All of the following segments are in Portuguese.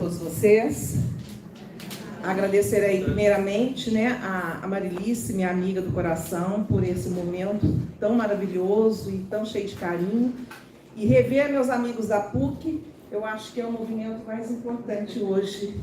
todos vocês. Agradecer aí primeiramente, né, a Marilice, minha amiga do coração, por esse momento tão maravilhoso e tão cheio de carinho. E rever meus amigos da PUC, eu acho que é o movimento mais importante hoje,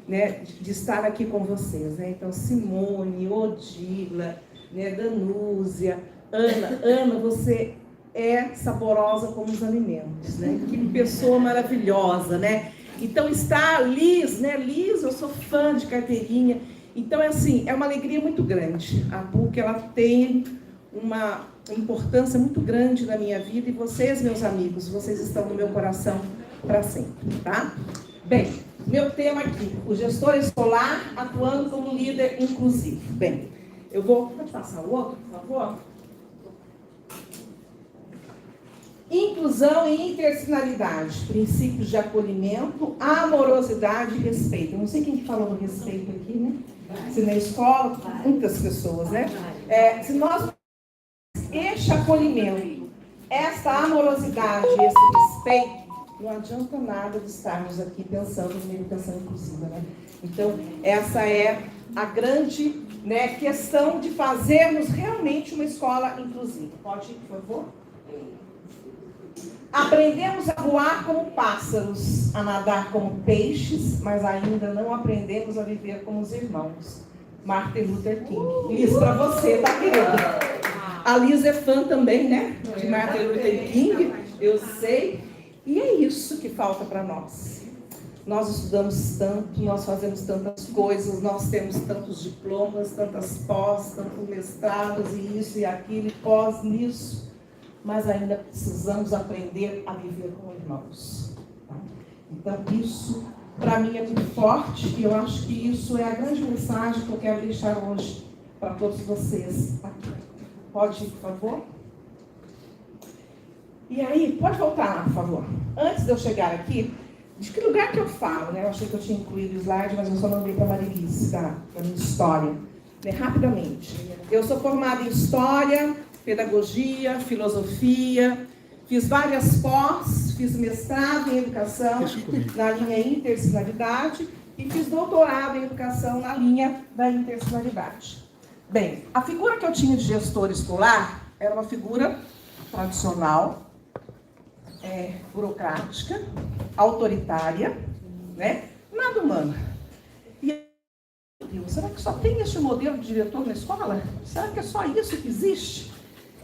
né, de estar aqui com vocês, né? Então, Simone, Odila, né, Danúzia, Ana, você é saborosa como os alimentos, né? Que pessoa maravilhosa, né? Então está Liz, né? Liz, eu sou fã de carteirinha. Então, é uma alegria muito grande. A PUC, ela tem uma importância muito grande na minha vida e vocês, meus amigos, vocês estão no meu coração para sempre, tá? Bem, meu tema aqui, o gestor escolar atuando como líder inclusivo. Bem, pode passar o outro, por favor? Inclusão e interdisciplinaridade, princípios de acolhimento, amorosidade e respeito. Eu não sei quem que falou do respeito aqui, né? Se na escola, muitas pessoas, né? Se nós este acolhimento, essa amorosidade, esse respeito, não adianta nada de estarmos aqui pensando em educação inclusiva, né? Então, essa é a grande, né, questão de fazermos realmente uma escola inclusiva. Pode ir, por favor? Aprendemos a voar como pássaros, a nadar como peixes, mas ainda não aprendemos a viver como os irmãos. Martin Luther King. Isso para você, tá, querida? A Liz é fã também, né? De Martin Luther King, eu sei. E é isso que falta para nós. Nós estudamos tanto, nós fazemos tantas coisas, nós temos tantos diplomas, tantas pós, tantos mestrados, e isso e aquilo, e pós nisso. Mas ainda precisamos aprender a viver como irmãos. Tá? Então, isso, para mim, é muito forte, e eu acho que isso é a grande mensagem que eu quero deixar hoje para todos vocês aqui. Pode ir, por favor? E aí, pode voltar lá, por favor. Antes de eu chegar aqui, de que lugar que eu falo, né? Eu achei que eu tinha incluído o slide, mas eu só mandei para a Marilice, tá? Para a minha história. Né? Rapidamente. Eu sou formada em História, Pedagogia, Filosofia, fiz várias pós, fiz mestrado em Educação, na linha Interdisciplinaridade, e fiz doutorado em Educação na linha da Interdisciplinaridade. Bem, a figura que eu tinha de gestor escolar era uma figura tradicional, burocrática, autoritária, né? Nada humana. E, meu Deus, será que só tem este modelo de diretor na escola? Será que é só isso que existe?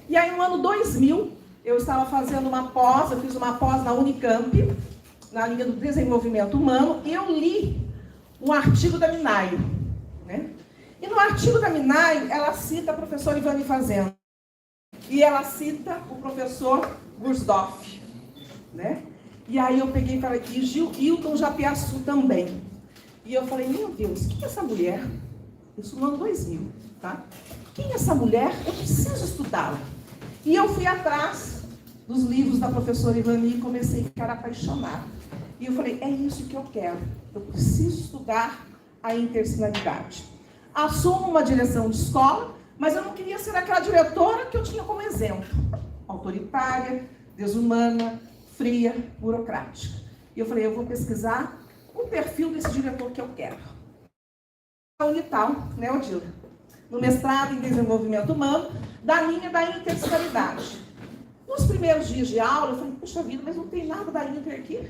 E aí, no ano 2000, eu estava fazendo uma pós, eu fiz uma pós na Unicamp, na linha do desenvolvimento humano, e eu li um artigo da Minaio, né? E no artigo da Minaio, ela cita a professora Ivani Fazenda. E ela cita o professor Gursdorf, né? E aí eu peguei e falei, e Hilton Japiaçu também. E eu falei, meu Deus, quem é essa mulher? Isso no ano 2000, tá? Quem é essa mulher? Eu preciso estudá-la. E eu fui atrás dos livros da professora Ivani e comecei a ficar apaixonada. E eu falei, é isso que eu quero. Eu preciso estudar a interdisciplinaridade. Assumo uma direção de escola, mas eu não queria ser aquela diretora que eu tinha como exemplo. Autoritária, desumana, fria, burocrática. E eu falei, eu vou pesquisar o perfil desse diretor que eu quero. A Unital, né, Odila? No mestrado em desenvolvimento humano, da linha da interdisciplinaridade. Nos primeiros dias de aula, eu falei, puxa vida, mas não tem nada da Inter aqui.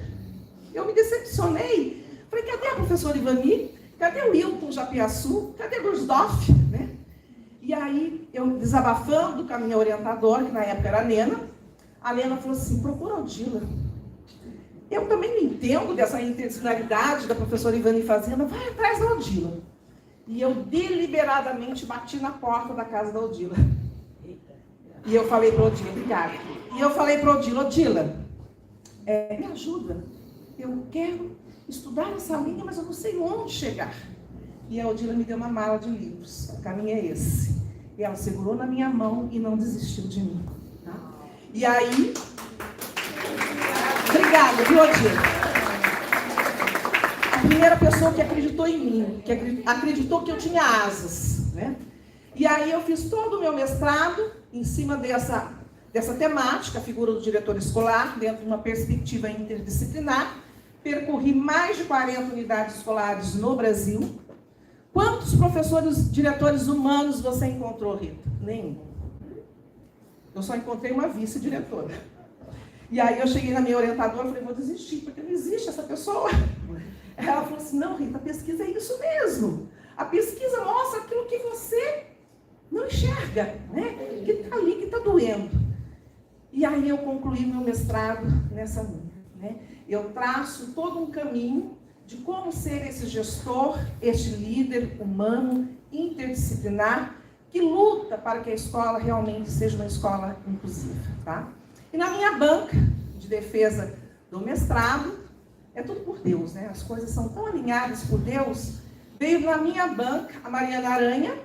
Eu me decepcionei. Falei, cadê a professora Ivani? Cadê o Hilton Japiaçu? Cadê Gursdorf? Né? E aí, eu desabafando com a minha orientadora, que na época era a Lena falou assim, procura a Odila. Eu também não entendo dessa interdisciplinaridade da professora Ivani Fazenda, vai atrás da Odila. E eu deliberadamente bati na porta da casa da Odila. E eu falei para a Odila, obrigada. E eu falei para a Odila, me ajuda. Eu quero estudar essa linha, mas eu não sei onde chegar. E a Odila me deu uma mala de livros. O caminho é esse. E ela segurou na minha mão e não desistiu de mim. Tá? E aí... Obrigada, viu, Odila? A primeira pessoa que acreditou em mim, que acreditou que eu tinha asas, né? E aí eu fiz todo o meu mestrado em cima dessa temática, a figura do diretor escolar, dentro de uma perspectiva interdisciplinar, percorri mais de 40 unidades escolares no Brasil. Quantos professores, diretores humanos você encontrou, Rita? Nenhum. Eu só encontrei uma vice-diretora. E aí eu cheguei na minha orientadora e falei, vou desistir, porque não existe essa pessoa. Ela falou assim, não, Rita, a pesquisa é isso mesmo. A pesquisa mostra aquilo que você não enxerga, né? Que está ali, que está doendo. E aí eu concluí meu mestrado nessa linha, né? Eu traço todo um caminho de como ser esse gestor, este líder humano, interdisciplinar, que luta para que a escola realmente seja uma escola inclusiva, tá? E na minha banca de defesa do mestrado, é tudo por Deus, né? As coisas são tão alinhadas por Deus. Veio na minha banca a Mariana Aranha,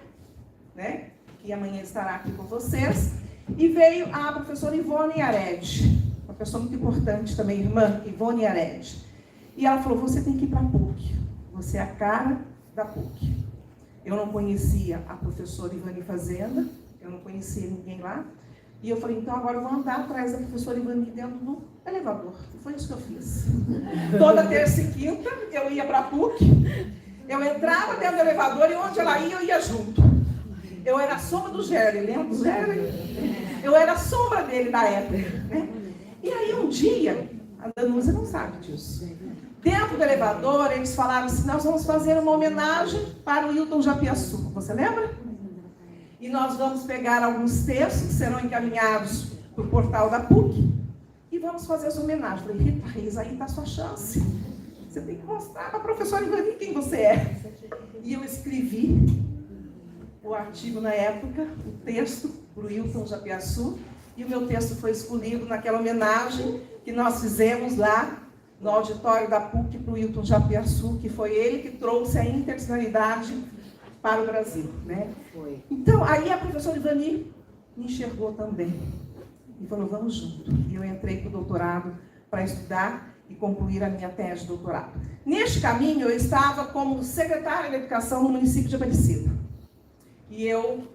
né? Que amanhã estará aqui com vocês, e veio a professora Ivone Yared, uma pessoa muito importante também, irmã Ivone Yared. E ela falou, você tem que ir para a PUC, você é a cara da PUC. Eu não conhecia a professora Ivani Fazenda, eu não conhecia ninguém lá. E eu falei, então agora eu vou andar atrás da professora Ivani dentro do elevador. E foi isso que eu fiz. Toda terça e quinta eu ia para a PUC, eu entrava dentro do elevador e onde ela ia, eu ia junto. Eu era a sombra do Jerry, lembra do Jerry? Eu era a sombra dele na época, né? E aí um dia, a Danusa não sabe disso. Dentro do elevador, eles falaram assim, nós vamos fazer uma homenagem para o Hilton Japiaçu. Você lembra? E nós vamos pegar alguns textos que serão encaminhados para o portal da PUC e vamos fazer essa homenagem. Eu falei, Rita Reis, aí está a sua chance. Você tem que mostrar para a professora Ivani quem você é. E eu escrevi o artigo na época, o texto para o Hilton Japiaçu, e o meu texto foi escolhido naquela homenagem que nós fizemos lá no auditório da PUC para o Hilton Japiaçu, que foi ele que trouxe a interdisciplinaridade para o Brasil, né? Foi. Então, aí a professora Ivani me enxergou também e falou, vamos junto. E eu entrei para o doutorado para estudar e concluir a minha tese de doutorado. Neste caminho, eu estava como secretária de Educação no município de Aparecida. E eu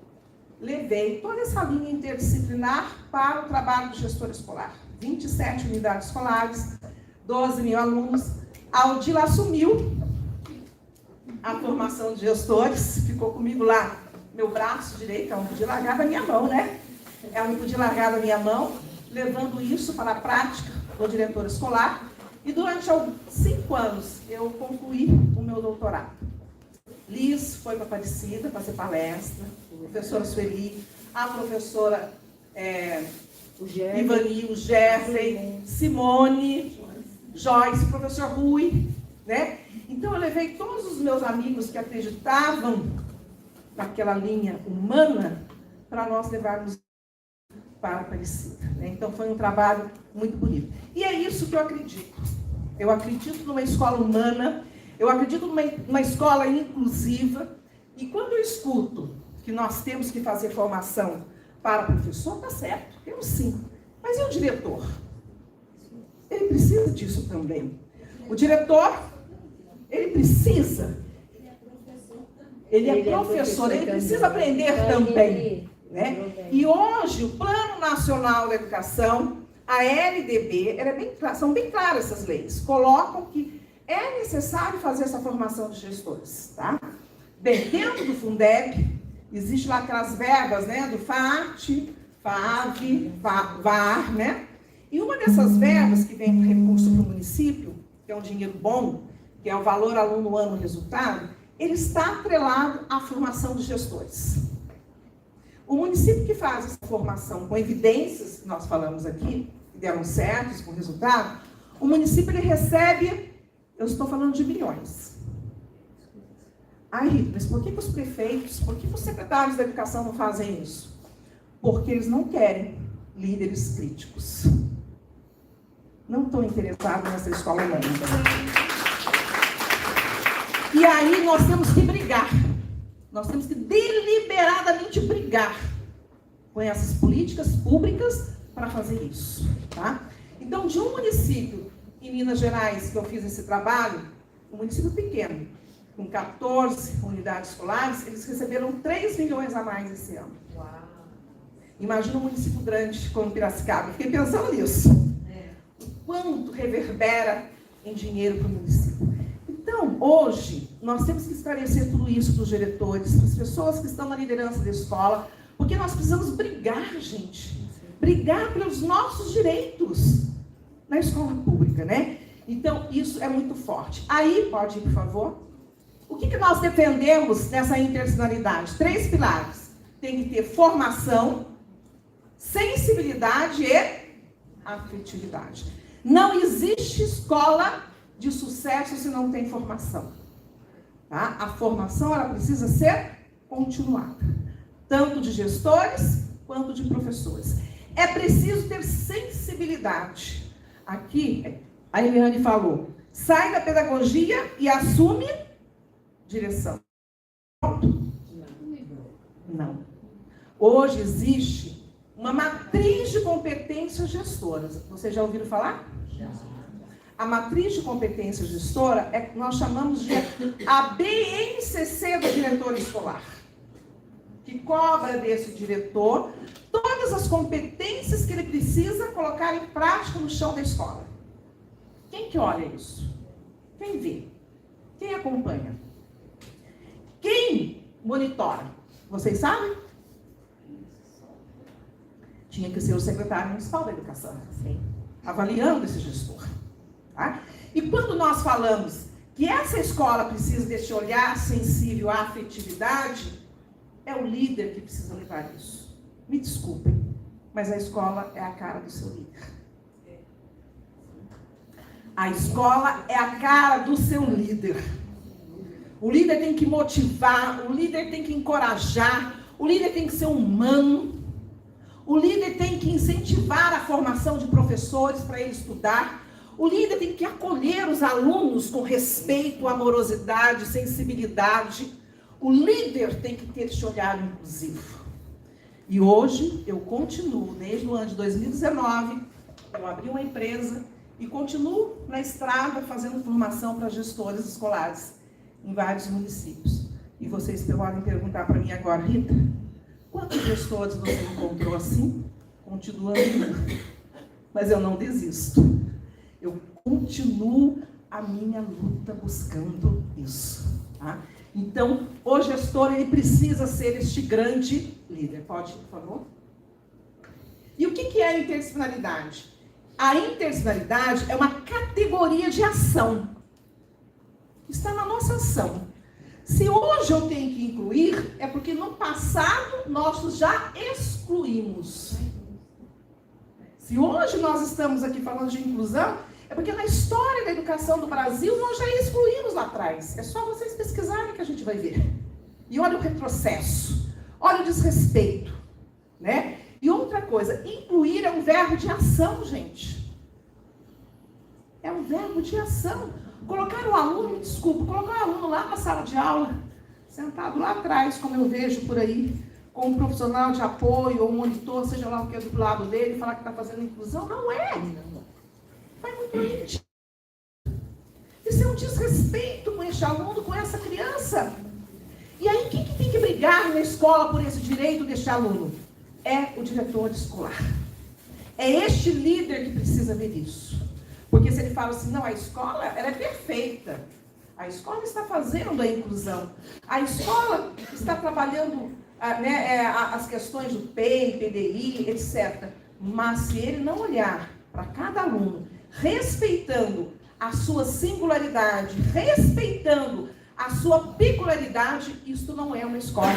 levei toda essa linha interdisciplinar para o trabalho do gestor escolar. 27 unidades escolares, 12 mil alunos. A Odila assumiu a formação de gestores, ficou comigo lá, meu braço direito, ela não podia largar da minha mão, né? Ela não podia largar da minha mão, levando isso para a prática do diretor escolar. E durante 5 anos eu concluí o meu doutorado. Liz foi para Aparecida fazer palestra, a professora Sueli, a professora Ivani, o Jeffrey, Simone, Joyce, o professor Rui, né? Então eu levei todos os meus amigos que acreditavam naquela linha humana para nós levarmos para Aparecida, né? Então foi um trabalho muito bonito. E é isso que eu acredito. Eu acredito numa escola humana, eu acredito numa escola inclusiva, e quando eu escuto que nós temos que fazer formação para professor, está certo, eu sim. Mas e o diretor? Ele precisa disso também. O diretor, ele precisa. Ele é professor, ele precisa aprender também. Né? E hoje, o Plano Nacional da Educação, a LDB, são bem claras essas leis, colocam que é necessário fazer essa formação de gestores. Tá? Bem, dentro do Fundeb, existe lá aquelas verbas, né, do FAT, FAV, VAR, né? E uma dessas verbas que vem para recurso para o município, que é um dinheiro bom, que é o valor aluno ano resultado, ele está atrelado à formação de gestores. O município que faz essa formação com evidências, que nós falamos aqui, que deram certos com resultado, o município ele recebe, eu estou falando de milhões. Ai, Rita, mas por que os prefeitos, por que os secretários da educação não fazem isso? Porque eles não querem líderes críticos. Não estou interessado nessa escola humana. E aí nós temos que brigar. Nós temos que deliberadamente brigar com essas políticas públicas para fazer isso. Tá? Então, de um município em Minas Gerais que eu fiz esse trabalho, um município pequeno, com 14 unidades escolares, eles receberam 3 milhões a mais esse ano. Uau. Imagina um município grande como Piracicaba. Eu fiquei pensando nisso. O quanto reverbera em dinheiro para o município. Então, hoje, nós temos que esclarecer tudo isso para os diretores, para as pessoas que estão na liderança da escola, porque nós precisamos brigar, gente. Brigar pelos nossos direitos na escola pública, né? Então, isso é muito forte. Aí, pode ir, por favor. O que nós defendemos nessa interdisciplinaridade? 3 pilares. Tem que ter formação, sensibilidade e afetividade. Não existe escola de sucesso se não tem formação. Tá? A formação ela precisa ser continuada, tanto de gestores quanto de professores. É preciso ter sensibilidade. Aqui, a Eliane falou, sai da pedagogia e assume direção. Não. Hoje existe uma matriz de competências gestoras. Vocês já ouviram falar? Já. A matriz de competência gestora é que nós chamamos de a BNCC do diretor escolar, que cobra desse diretor todas as competências que ele precisa colocar em prática no chão da escola. Quem que olha isso? Quem vê? Quem acompanha? Quem monitora? Vocês sabem? Tinha que ser o secretário municipal da educação, sim, avaliando esse gestor. Tá? E quando nós falamos que essa escola precisa desse olhar sensível à afetividade, é o líder que precisa levar isso. Me desculpem, mas a escola é a cara do seu líder. A escola é a cara do seu líder. O líder tem que motivar, o líder tem que encorajar, o líder tem que ser humano, o líder tem que incentivar a formação de professores para ele estudar, o líder tem que acolher os alunos com respeito, amorosidade, sensibilidade. O líder tem que ter esse olhar inclusivo. E hoje eu continuo, desde o ano de 2019, eu abri uma empresa e continuo na estrada fazendo formação para gestores escolares em vários municípios. E vocês podem perguntar para mim agora, Rita, quantos gestores você encontrou assim? Continuando, mas eu não desisto. Eu continuo a minha luta buscando isso. Tá? Então, o gestor ele precisa ser este grande líder. Pode, por favor? E o que é a interdisciplinaridade? A interdisciplinaridade é uma categoria de ação. Está na nossa ação. Se hoje eu tenho que incluir, é porque no passado nós já excluímos. Se hoje nós estamos aqui falando de inclusão, é porque na história da educação do Brasil nós já excluímos lá atrás. É só vocês pesquisarem que a gente vai ver. E olha o retrocesso, olha o desrespeito, né? E outra coisa, incluir é um verbo de ação, gente. É um verbo de ação. Colocar o aluno, colocar o aluno lá na sala de aula, sentado lá atrás, como eu vejo por aí, com um profissional de apoio ou um monitor, seja lá o que é do lado dele, falar que está fazendo inclusão, não é. Vai muito longe. Isso é um desrespeito com este aluno, com essa criança. E aí, quem que tem que brigar na escola por esse direito deste aluno? É o diretor escolar. É este líder que precisa ver isso. Porque se ele fala assim, não, a escola ela é perfeita. A escola está fazendo a inclusão. A escola está trabalhando as questões do PEI, PDI, etc. Mas se ele não olhar para cada aluno, respeitando a sua singularidade, respeitando a sua peculiaridade, isso não é uma escola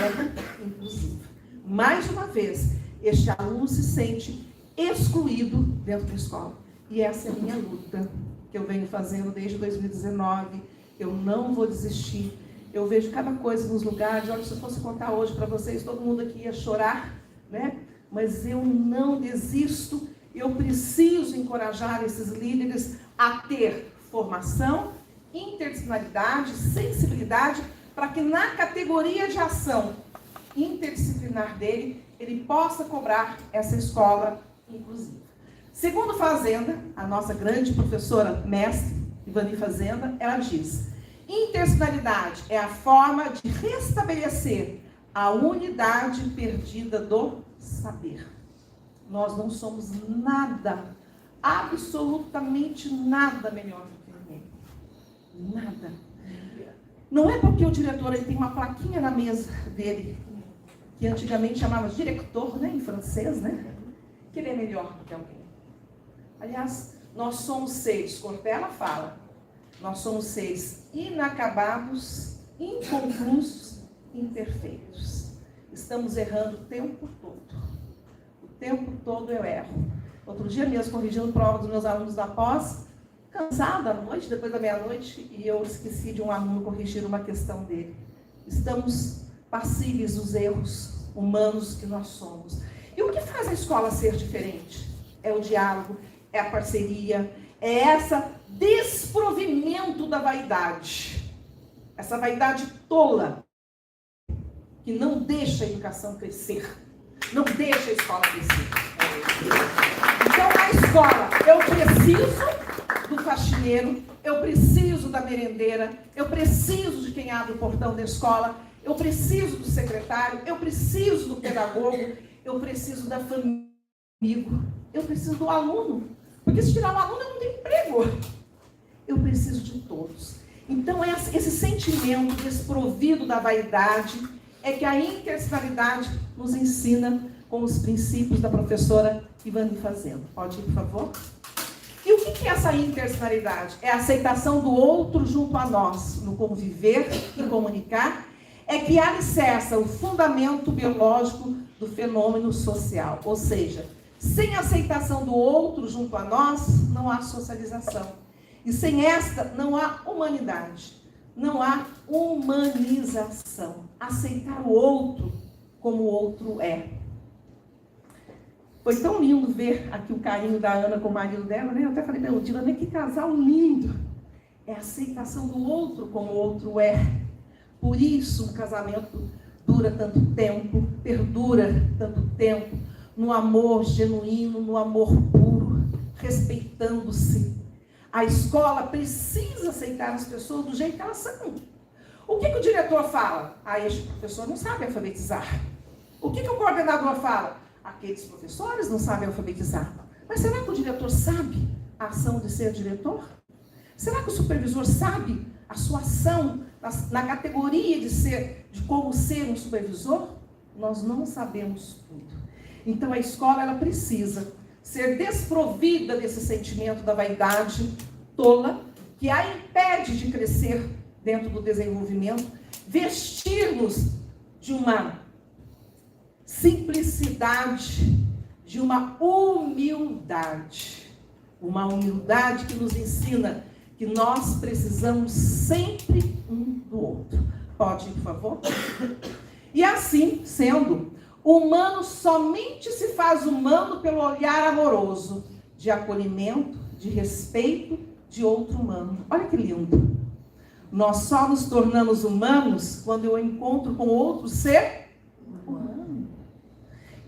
inclusiva. Mais uma vez, este aluno se sente excluído dentro da escola. E essa é a minha luta, que eu venho fazendo desde 2019. Eu não vou desistir. Eu vejo cada coisa nos lugares. Olha, se eu fosse contar hoje para vocês, todo mundo aqui ia chorar, né? Mas eu não desisto. Eu preciso encorajar esses líderes a ter formação, interdisciplinaridade, sensibilidade, para que na categoria de ação interdisciplinar dele, ele possa cobrar essa escola inclusiva. Segundo Fazenda, a nossa grande professora mestre, Ivani Fazenda, ela diz: interdisciplinaridade é a forma de restabelecer a unidade perdida do saber. Nós não somos nada, absolutamente nada melhor do que ninguém. Nada. Não é porque o diretor ele tem uma plaquinha na mesa dele, que antigamente chamava diretor, né, em francês, né, que ele é melhor do que alguém. Aliás, nós somos seres, Cortella fala, nós somos seres inacabados, inconclusos, imperfeitos. Estamos errando o tempo todo. O tempo todo eu erro. Outro dia mesmo, corrigindo prova dos meus alunos da pós, cansada à noite, depois da meia-noite, e eu esqueci de um aluno corrigir uma questão dele. Estamos passíveis dos erros humanos que nós somos. E o que faz a escola ser diferente? É o diálogo, é a parceria, é esse desprovimento da vaidade. Essa vaidade tola, que não deixa a educação crescer, não deixa a escola crescer. Então, na escola, eu preciso do faxineiro, eu preciso da merendeira, eu preciso de quem abre o portão da escola, eu preciso do secretário, eu preciso do pedagogo, eu preciso da família, eu preciso do aluno, porque se tirar um aluno eu não tenho emprego. Eu preciso de todos. Então, esse sentimento desprovido da vaidade é que a interdisciplinaridade nos ensina com os princípios da professora Ivani Fazenda. Pode ir, por favor? E o que é essa interdisciplinaridade? É a aceitação do outro junto a nós, no conviver e comunicar, é que alicerça o fundamento biológico do fenômeno social. Ou seja, sem aceitação do outro junto a nós, não há socialização. E sem esta, não há humanidade. Não há humanização. Aceitar o outro como o outro é. Foi tão lindo ver aqui o carinho da Ana com o marido dela, né? Eu até falei, meu Deus, que casal lindo. É a aceitação do outro como o outro é. Por isso o casamento dura tanto tempo, perdura tanto tempo, no amor genuíno, no amor puro, respeitando-se. A escola precisa aceitar as pessoas do jeito que elas são. O que o diretor fala? Este professor não sabe alfabetizar. O que o coordenador fala? Aqueles professores não sabem alfabetizar. Mas será que o diretor sabe a ação de ser diretor? Será que o supervisor sabe a sua ação na categoria de como ser um supervisor? Nós não sabemos tudo. Então a escola ela precisa ser desprovida desse sentimento da vaidade tola, que a impede de crescer dentro do desenvolvimento, vestir-nos de uma simplicidade, de uma humildade que nos ensina que nós precisamos sempre um do outro. Pode ir, por favor? E assim, sendo, o humano somente se faz humano pelo olhar amoroso, de acolhimento, de respeito de outro humano. Olha que lindo. Nós só nos tornamos humanos quando eu encontro com outro ser humano.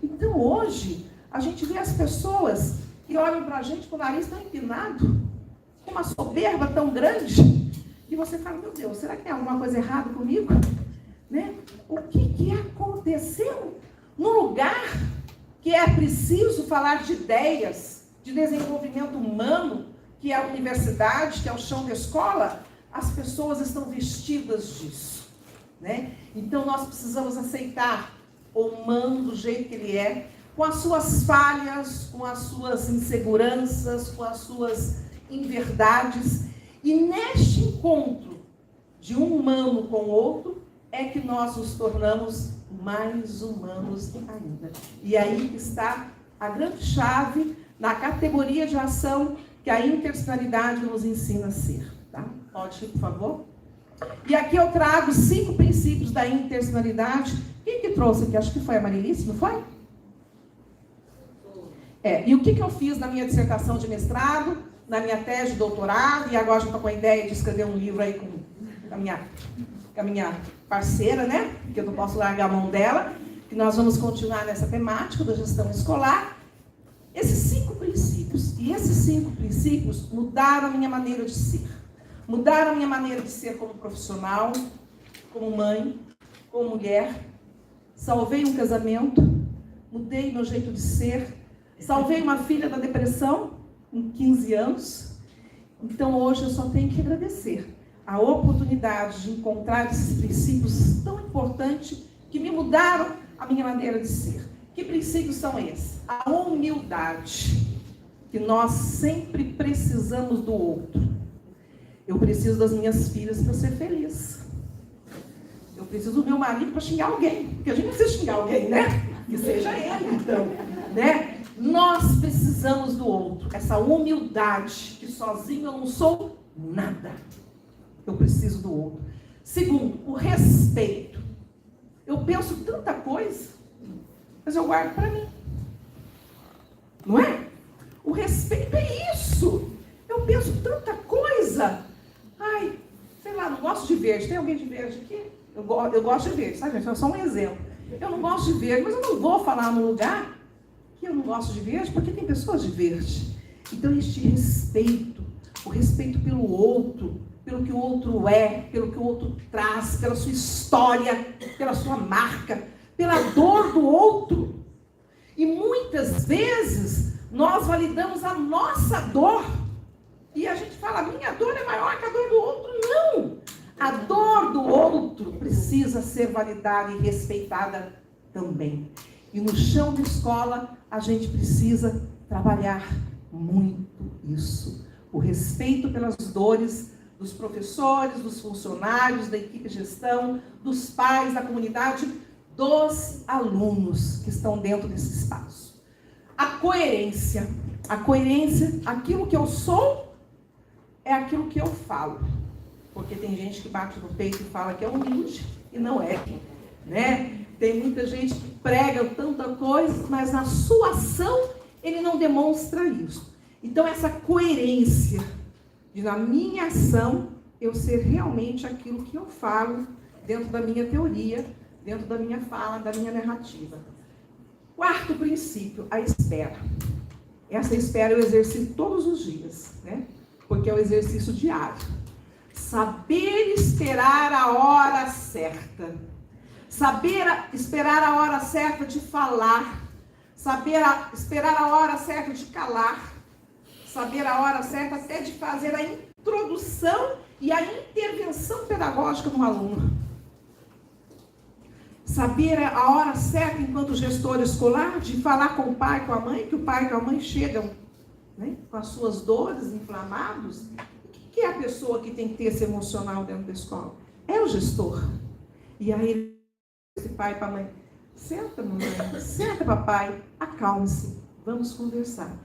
Então hoje, a gente vê as pessoas que olham para a gente com o nariz tão empinado, com uma soberba tão grande, e você fala, meu Deus, será que tem alguma coisa errada comigo? Né? O que aconteceu? No lugar que é preciso falar de ideias, de desenvolvimento humano, que é a universidade, que é o chão da escola, as pessoas estão vestidas disso. Né? Então nós precisamos aceitar o humano do jeito que ele é, com as suas falhas, com as suas inseguranças, com as suas inverdades. E neste encontro de um humano com o outro, é que nós nos tornamos mais humanos ainda. E aí está a grande chave na categoria de ação que a interdisciplinaridade nos ensina a ser. Tá? Pode ir, por favor? E aqui eu trago 5 princípios da interdisciplinaridade. Quem que trouxe aqui? Acho que foi a Marilice, não foi? E o que eu fiz na minha dissertação de mestrado, na minha tese de doutorado, e agora já estou com a ideia de escrever um livro aí com a minha parceira, né? Que eu não posso largar a mão dela, que nós vamos continuar nessa temática da gestão escolar. Esses 5 princípios, e esses 5 princípios mudaram a minha maneira de ser. Mudaram a minha maneira de ser como profissional, como mãe, como mulher. Salvei um casamento, mudei meu jeito de ser, salvei uma filha da depressão, com 15 anos. Então hoje eu só tenho que agradecer a oportunidade de encontrar esses princípios tão importantes que me mudaram a minha maneira de ser. Que princípios são esses? A humildade, que nós sempre precisamos do outro. Eu preciso das minhas filhas para ser feliz. Eu preciso do meu marido para xingar alguém, porque a gente precisa xingar alguém, né? Que seja ele, então, né? Nós precisamos do outro, essa humildade, que sozinho eu não sou nada. Eu preciso do outro. Segundo, o respeito. Eu penso tanta coisa, mas eu guardo para mim. Não é? O respeito é isso. Eu penso tanta coisa. Ai, sei lá, não gosto de verde. Tem alguém de verde aqui? Eu gosto de verde, sabe, gente? É só um exemplo. Eu não gosto de verde, mas eu não vou falar num lugar que eu não gosto de verde, porque tem pessoas de verde. Então, este respeito, o respeito pelo outro, pelo que o outro é, pelo que o outro traz, pela sua história, pela sua marca, pela dor do outro. E muitas vezes, nós validamos a nossa dor. E a gente fala, minha dor é maior que a dor do outro. Não! A dor do outro precisa ser validada e respeitada também. E no chão da escola, a gente precisa trabalhar muito isso. O respeito pelas dores dos professores, dos funcionários, da equipe de gestão, dos pais, da comunidade, dos alunos que estão dentro desse espaço. A coerência. A coerência, aquilo que eu sou, é aquilo que eu falo. Porque tem gente que bate no peito e fala que é humilde e não é, né? Tem muita gente que prega tanta coisa, mas na sua ação ele não demonstra isso. Então essa coerência de na minha ação eu ser realmente aquilo que eu falo dentro da minha teoria, dentro da minha fala, da minha narrativa. Quarto princípio, a espera. Essa espera eu exercito todos os dias, né? Porque é o exercício diário. Saber esperar a hora certa. Saber esperar a hora certa de falar. Saber esperar a hora certa de calar. Saber a hora certa até de fazer a introdução e a intervenção pedagógica no aluno. Saber a hora certa, enquanto gestor escolar, de falar com o pai, com a mãe, que o pai e com a mãe chegam, né, com as suas dores, inflamados. O que é a pessoa que tem que ter esse emocional dentro da escola? É o gestor. E aí, esse pai para a mãe, senta, mamãe, senta, papai, acalme-se, vamos conversar.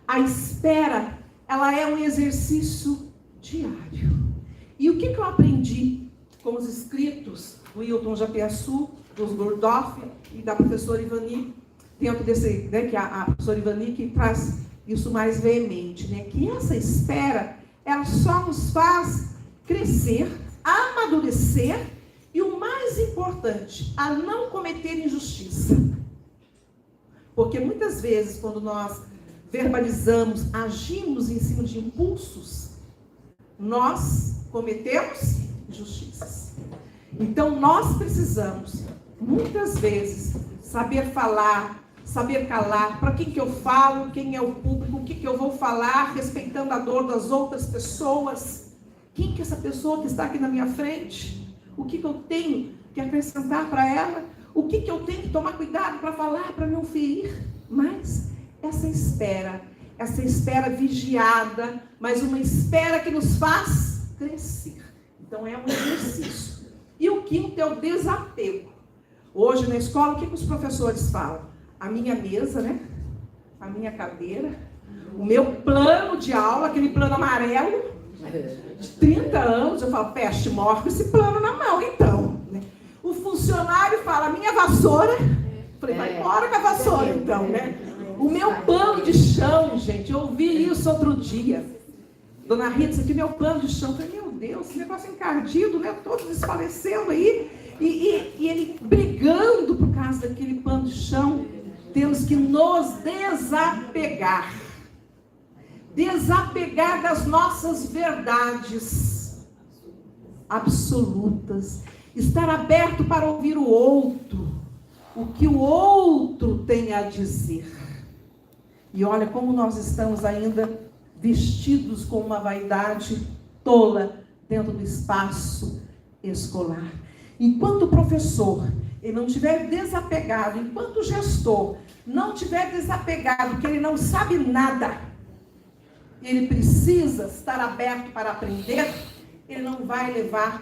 A espera, ela é um exercício diário. E o que eu aprendi com os escritos do Hilton Japiaçu, dos Gurdjieff e da professora Ivani, dentro desse, né, que a professora Ivani que traz isso mais veemente, né, que essa espera, ela só nos faz crescer, amadurecer e o mais importante, a não cometer injustiça. Porque muitas vezes, quando nós verbalizamos, agimos em cima de impulsos, nós cometemos injustiças. Então, nós precisamos, muitas vezes, saber falar, saber calar, para quem que eu falo, quem é o público, o que que eu vou falar, respeitando a dor das outras pessoas. Quem que é essa pessoa que está aqui na minha frente? O que que eu tenho que acrescentar para ela? O que que eu tenho que tomar cuidado para falar, para não ferir? Mas essa espera vigiada, mas uma espera que nos faz crescer. Então é um exercício. E o quinto é o desapego. Hoje na escola, o que os professores falam? A minha mesa, né? A minha cadeira, o meu plano de aula, aquele plano amarelo, de 30 anos, eu falo, peste, morre com esse plano na mão, então. Né? O funcionário fala, a minha vassoura, falei, vai embora com a vassoura, então, né? O meu pano de chão, gente, eu ouvi isso outro dia. Dona Rita, isso aqui é meu pano de chão. Eu falei, meu Deus, esse negócio encardido, né? Todos desfalecendo aí. E ele brigando por causa daquele pano de chão. Temos que nos desapegar. Desapegar das nossas verdades absolutas. Estar aberto para ouvir o outro. O que o outro tem a dizer. E olha como nós estamos ainda vestidos com uma vaidade tola dentro do espaço escolar. Enquanto o professor ele não estiver desapegado, enquanto o gestor não estiver desapegado, que ele não sabe nada, ele precisa estar aberto para aprender, ele não vai levar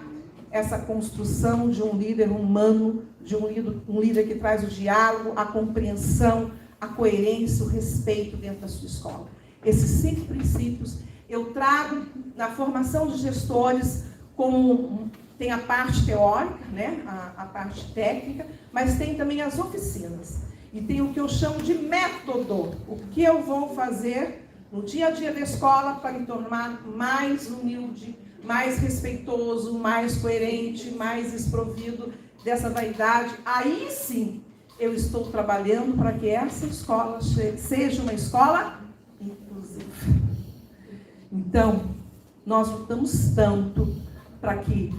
essa construção de um líder humano, de um líder que traz o diálogo, a compreensão, a coerência, o respeito dentro da sua escola. Esses 5 princípios eu trago na formação de gestores, como tem a parte teórica, né, a parte técnica, mas tem também as oficinas. E tem o que eu chamo de método, o que eu vou fazer no dia a dia da escola para me tornar mais humilde, mais respeitoso, mais coerente, mais desprovido dessa vaidade. Aí sim, eu estou trabalhando para que essa escola seja uma escola inclusiva. Então, nós lutamos tanto para que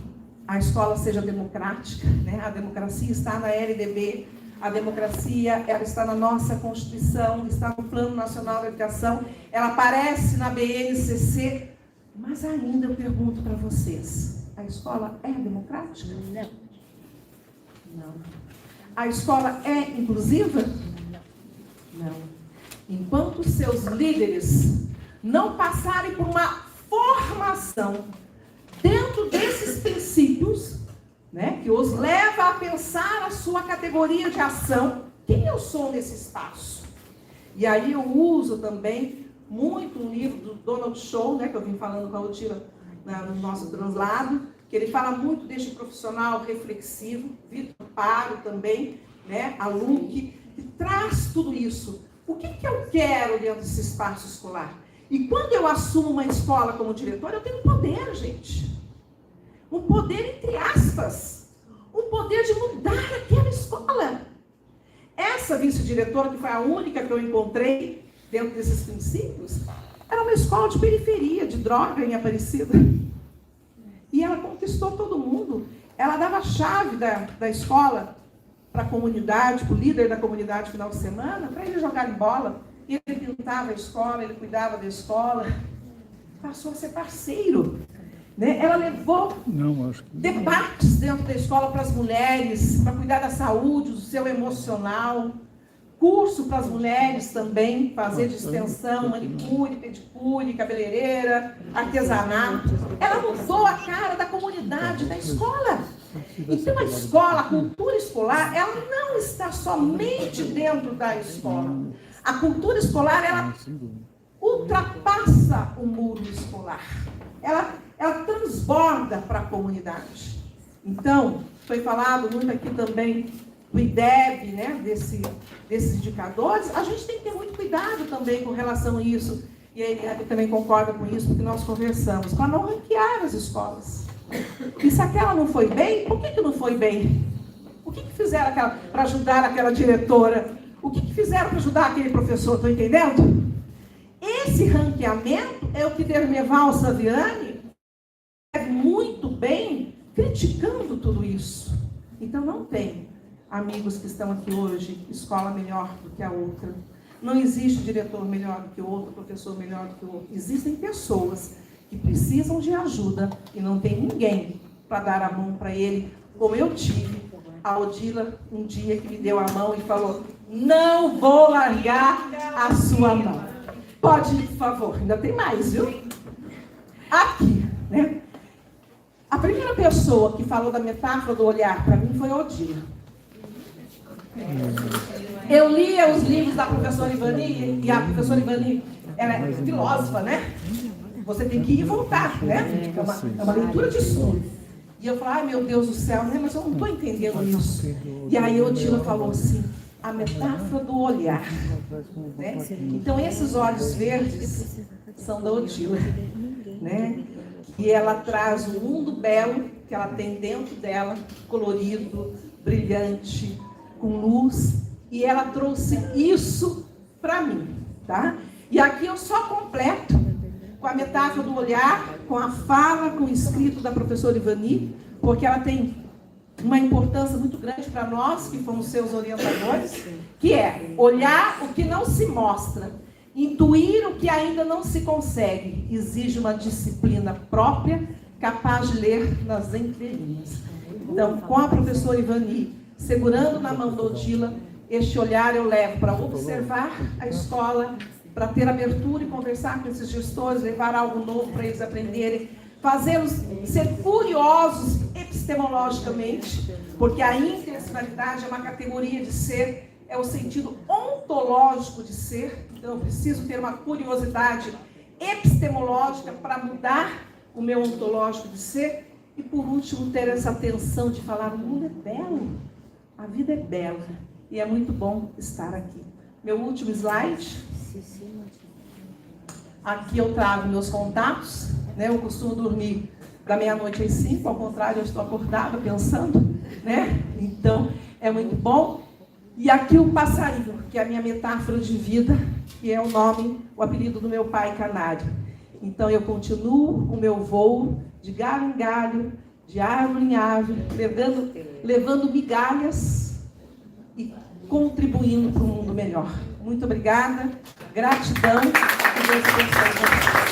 a escola seja democrática, né? A democracia está na LDB, a democracia ela está na nossa Constituição, está no Plano Nacional da Educação, ela aparece na BNCC, mas ainda eu pergunto para vocês, a escola é democrática? Não. Não. A escola é inclusiva? Não. Enquanto seus líderes não passarem por uma formação dentro desses princípios, né, que os leva a pensar a sua categoria de ação, quem eu sou nesse espaço? E aí eu uso também muito um livro do Donald Shaw, né, que eu vim falando com a Odila no nosso translado, que ele fala muito deste profissional reflexivo, Vitor Paro também, né, a Luque, que traz tudo isso. O que eu quero dentro desse espaço escolar? E quando eu assumo uma escola como diretor, eu tenho poder, gente. Um poder entre aspas. Um poder de mudar aquela escola. Essa vice-diretora, que foi a única que eu encontrei dentro desses princípios, era uma escola de periferia, de droga em Aparecida. E ela conquistou todo mundo. Ela dava a chave da escola para a comunidade, para o líder da comunidade final de semana, para ele jogar em bola. E ele pintava a escola, ele cuidava da escola. Passou a ser parceiro. Né? Ela levou debates dentro da escola para as mulheres, para cuidar da saúde, do seu emocional. Curso para as mulheres também, fazer de extensão, manicure, pedicure, cabeleireira, artesanato. Ela mudou a cara da comunidade, da escola. Então a escola, a cultura escolar, ela não está somente dentro da escola. A cultura escolar, ela ultrapassa o muro escolar. Ela transborda para a comunidade. Então, foi falado muito aqui também do IDEB, né, desses indicadores. A gente tem que ter muito cuidado também com relação a isso. E a Eliane também concorda com isso, porque nós conversamos, para não ranquear as escolas. E se aquela não foi bem, por que não foi bem? O que fizeram para ajudar aquela diretora? O que fizeram para ajudar aquele professor? Estão entendendo? Esse ranqueamento é o que Dermeval Saviani escreve muito bem, criticando tudo isso. Então não tem, amigos que estão aqui hoje, escola melhor do que a outra. Não existe diretor melhor do que o outro, professor melhor do que o outro. Existem pessoas que precisam de ajuda e não tem ninguém para dar a mão para ele, como eu tive. A Odila, um dia que me deu a mão e falou, não vou largar a sua mão. Pode ir, por favor. Ainda tem mais, viu? Aqui, né? A primeira pessoa que falou da metáfora do olhar para mim foi a Odila. Eu lia os livros da professora Ivani, e a professora Ivani, ela é filósofa, né? Você tem que ir e voltar, né? É uma leitura de estudo. E eu falei, ai meu Deus do céu, né? Mas eu não estou entendendo isso. E aí a Odila falou assim, a metáfora do olhar. Né? Então esses olhos verdes são da Odila. Né? E ela traz o mundo belo que ela tem dentro dela, colorido, brilhante, com luz. E ela trouxe isso para mim. Tá? E aqui eu só completo com a metáfora do olhar, com a fala, com o escrito da professora Ivani, porque ela tem uma importância muito grande para nós, que fomos seus orientadores, que é olhar o que não se mostra, intuir o que ainda não se consegue, exige uma disciplina própria capaz de ler nas entrelinhas. Então, com a professora Ivani segurando na mão do Odila, este olhar eu levo para observar a escola, para ter abertura e conversar com esses gestores, levar algo novo para eles aprenderem, fazê-los ser curiosos epistemologicamente, porque a intencionalidade é uma categoria de ser, é o sentido ontológico de ser. Então, eu preciso ter uma curiosidade epistemológica para mudar o meu ontológico de ser. E, por último, ter essa atenção de falar: o mundo é belo, a vida é bela, e é muito bom estar aqui. Meu último slide. Aqui eu trago meus contatos, né? Eu costumo dormir da meia-noite às 5, ao contrário, eu estou acordada pensando, né? Então, é muito bom. E aqui o passarinho, que é a minha metáfora de vida, que é o nome, o apelido do meu pai, Canário. Então, eu continuo o meu voo de galho em galho, de árvore em árvore, levando migalhas e contribuindo para um mundo melhor. Muito obrigada, gratidão e Deus abençoe.